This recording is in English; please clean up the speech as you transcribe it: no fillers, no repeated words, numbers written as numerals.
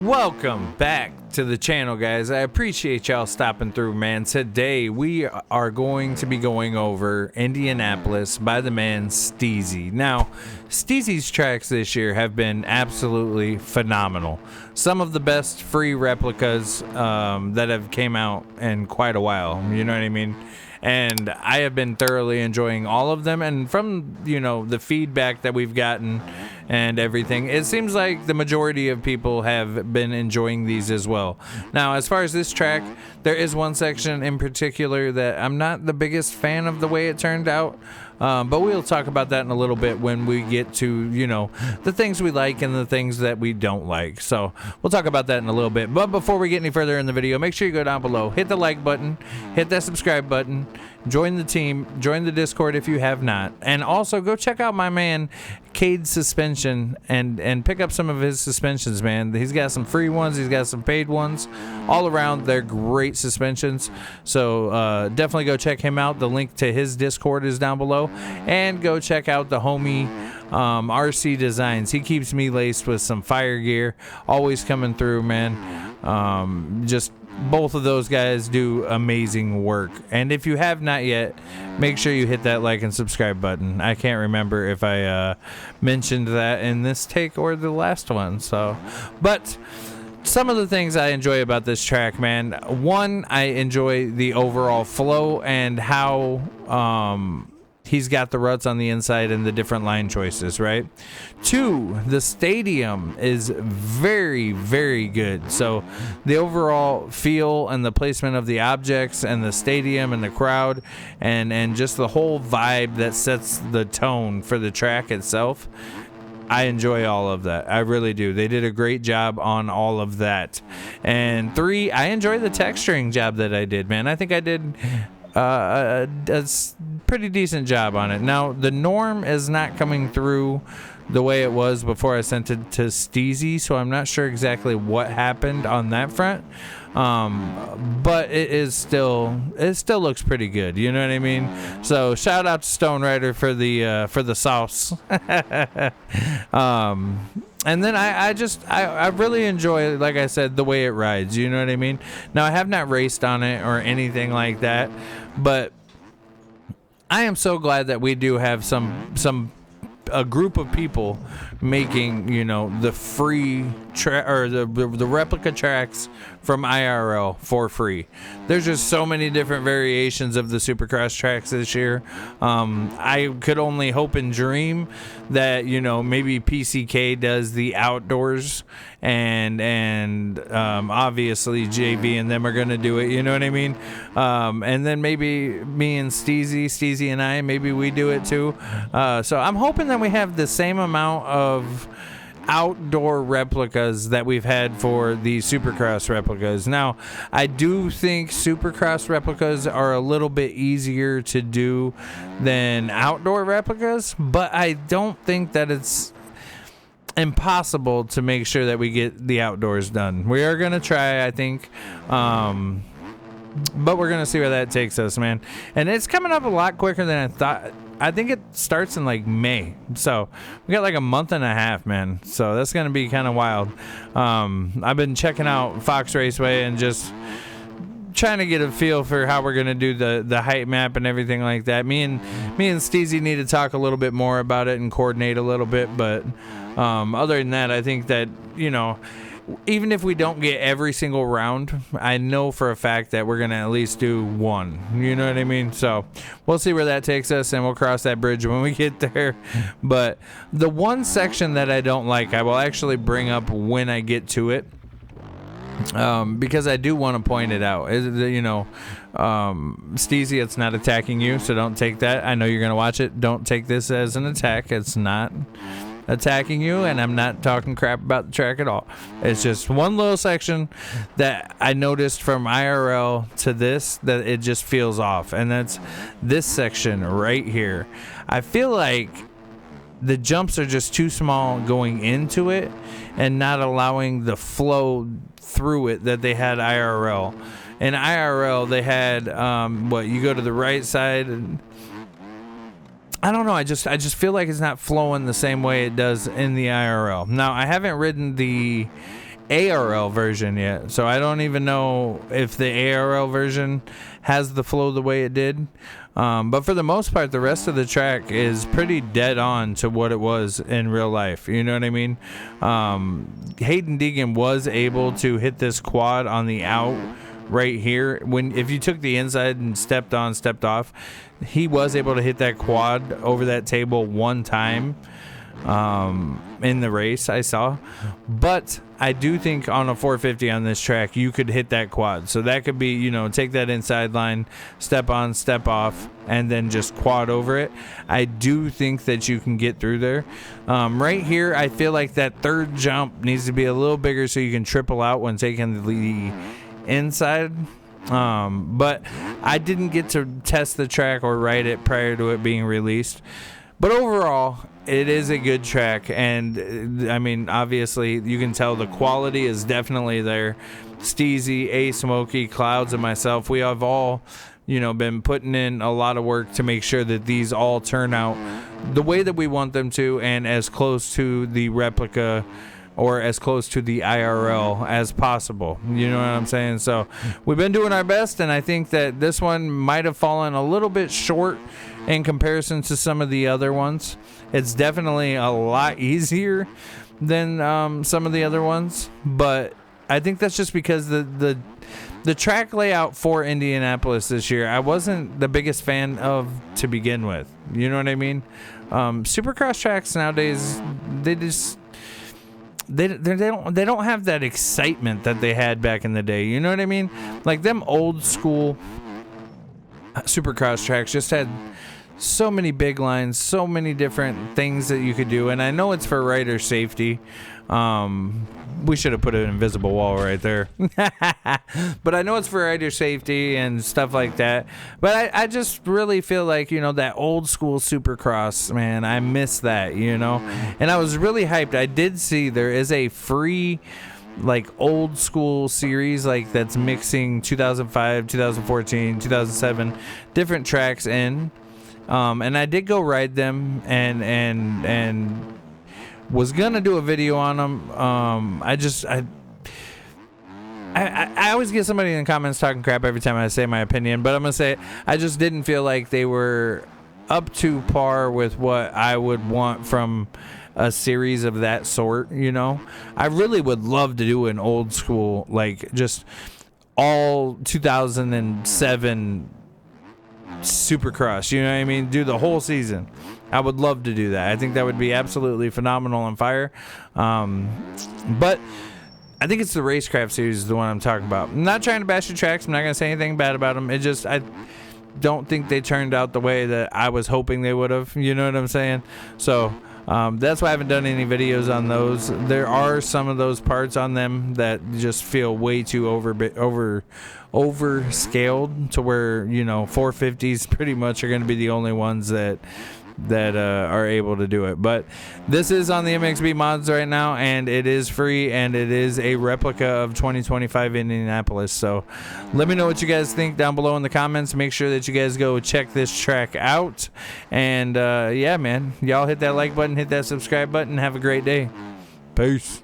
Welcome back to the channel, guys. I appreciate y'all stopping through, man. Today we are going to be going over Indianapolis by the man Steezy. Now, Steezy's tracks this year have been absolutely phenomenal. Some of the best free replicas that have came out in quite a while. You know what I mean? And I have been thoroughly enjoying all of them, and from the feedback that we've gotten and everything, it seems like the majority of people have been enjoying these as well. Now, as far as this track, there is one section in particular that I'm not the biggest fan of the way it turned out, but we'll talk about that in a little bit when we get to the things we like and the things that we don't like. So we'll talk about that in a little bit. But before we get any further in the video, make sure you go down below, hit the like button, hit that subscribe button, join the team, join the Discord if you have not, and also go check out my man Cade Suspension and pick up some of his suspensions, man. He's got some free ones, he's got some paid ones. All around, they're great suspensions. So definitely go check him out. The link to his Discord is down below. And go check out the homie RC Designs. He keeps me laced with some fire gear. Always coming through, man. Just both of those guys do amazing work. And if you have not yet, make sure you hit that like and subscribe button. I can't remember if I mentioned that in this take or the last one. But some of the things I enjoy about this track, man. One, I enjoy the overall flow and how he's got the ruts on the inside and the different line choices, right? Two, the stadium is very, very good. So the overall feel and the placement of the objects and the stadium and the crowd and just the whole vibe that sets the tone for the track itself, I enjoy all of that. I really do. They did a great job on all of that. And three, I enjoy the texturing job that I did, man. I think I did a pretty decent job on it. Now, the norm is not coming through the way it was before I sent it to Steezy, so I'm not sure exactly what happened on that front. But it still looks pretty good. You know what I mean? So shout out to Stone Rider for the sauce. And then I really enjoy, like I said, the way it rides. You know what I mean? Now, I have not raced on it or anything like that, but I am so glad that we do have a group of people making the free or the replica tracks from IRL for free. There's just so many different variations of the Supercross tracks this year. I could only hope and dream that maybe PCK does the outdoors and obviously JV and them are gonna do it. You know what I mean? And then maybe me and Steezy and I, maybe we do it too. So I'm hoping that we have the same amount of outdoor replicas that we've had for the Supercross replicas. Now, I do think Supercross replicas are a little bit easier to do than outdoor replicas, but I don't think that it's impossible to make sure that we get the outdoors done. We are going to try, I think, but we're going to see where that takes us, man. And it's coming up a lot quicker than I thought. I think it starts in like May, so we got like a month and a half, man. So that's gonna be kind of wild. I've been checking out Fox Raceway and just trying to get a feel for how we're gonna do the height map and everything like that. Me and Steezy need to talk a little bit more about it and coordinate a little bit. But other than that, I think that even if we don't get every single round, I know for a fact that we're going to at least do one. You know what I mean? So we'll see where that takes us, and we'll cross that bridge when we get there. But the one section that I don't like, I will actually bring up when I get to it, because I do want to point it out. Steezy, it's not attacking you, so don't take that. I know you're going to watch it. Don't take this as an attack. It's not attacking you, and I'm not talking crap about the track at all. It's just one little section that I noticed from IRL to this that it just feels off, and that's this section right here. I feel like the jumps are just too small going into it and not allowing the flow through it that they had IRL. In IRL, they had you go to the right side and I don't know. I just feel like it's not flowing the same way it does in the IRL. Now, I haven't ridden the ARL version yet, so I don't even know if the ARL version has the flow the way it did. But for the most part, the rest of the track is pretty dead on to what it was in real life. You know what I mean? Hayden Deegan was able to hit this quad on the out right here. If you took the inside and stepped on, stepped off, he was able to hit that quad over that table one time in the race I saw. But I do think on a 450 on this track, you could hit that quad. So that could be, you know, take that inside line, step on, step off, and then just quad over it. I do think that you can get through there. Right here, I feel like that third jump needs to be a little bigger so you can triple out when taking the inside. But I didn't get to test the track or ride it prior to it being released. But overall, it is a good track, and I mean, obviously, you can tell the quality is definitely there. Steezy, A Smokey, Clouds, and myself, we have all, you know, been putting in a lot of work to make sure that these all turn out the way that we want them to, and as close to the replica or as close to the IRL as possible. You know what I'm saying? So we've been doing our best, and I think that this one might have fallen a little bit short in comparison to some of the other ones. It's definitely a lot easier than some of the other ones, but I think that's just because the track layout for Indianapolis this year, I wasn't the biggest fan of to begin with. You know what I mean? Supercross tracks nowadays, they don't have that excitement that they had back in the day. You know what I mean? Like them old school Supercross tracks just had so many big lines, so many different things that you could do. And I know it's for rider safety. We should have put an invisible wall right there. But I know it's for rider safety and stuff like that. But I just really feel like, you know, that old school Supercross, man, I miss that, you know. And I was really hyped. I did see there is a free, like, old school series, like, that's mixing 2005, 2014, 2007 different tracks in. And I did go ride them and was gonna do a video on them. I always get somebody in the comments talking crap every time I say my opinion, but I'm gonna say it. I just didn't feel like they were up to par with what I would want from a series of that sort. You know, I really would love to do an old school, like, just all 2007 Supercross, you know what I mean? Do the whole season. I would love to do that. I think that would be absolutely phenomenal on fire. But I think it's the Racecraft series is the one I'm talking about. I'm not trying to bash the tracks. I'm not going to say anything bad about them. It just, I don't think they turned out the way that I was hoping they would have. You know what I'm saying? So that's why I haven't done any videos on those. There are some of those parts on them that just feel way too overscaled to where, you know, 450s pretty much are going to be the only ones that are able to do it. But this is on the MXB mods right now, and it is free, and it is a replica of 2025 Indianapolis. So let me know what you guys think down below in the comments. Make sure that you guys go check this track out, and yeah, man, y'all hit that like button, hit that subscribe button. Have a great day. Peace.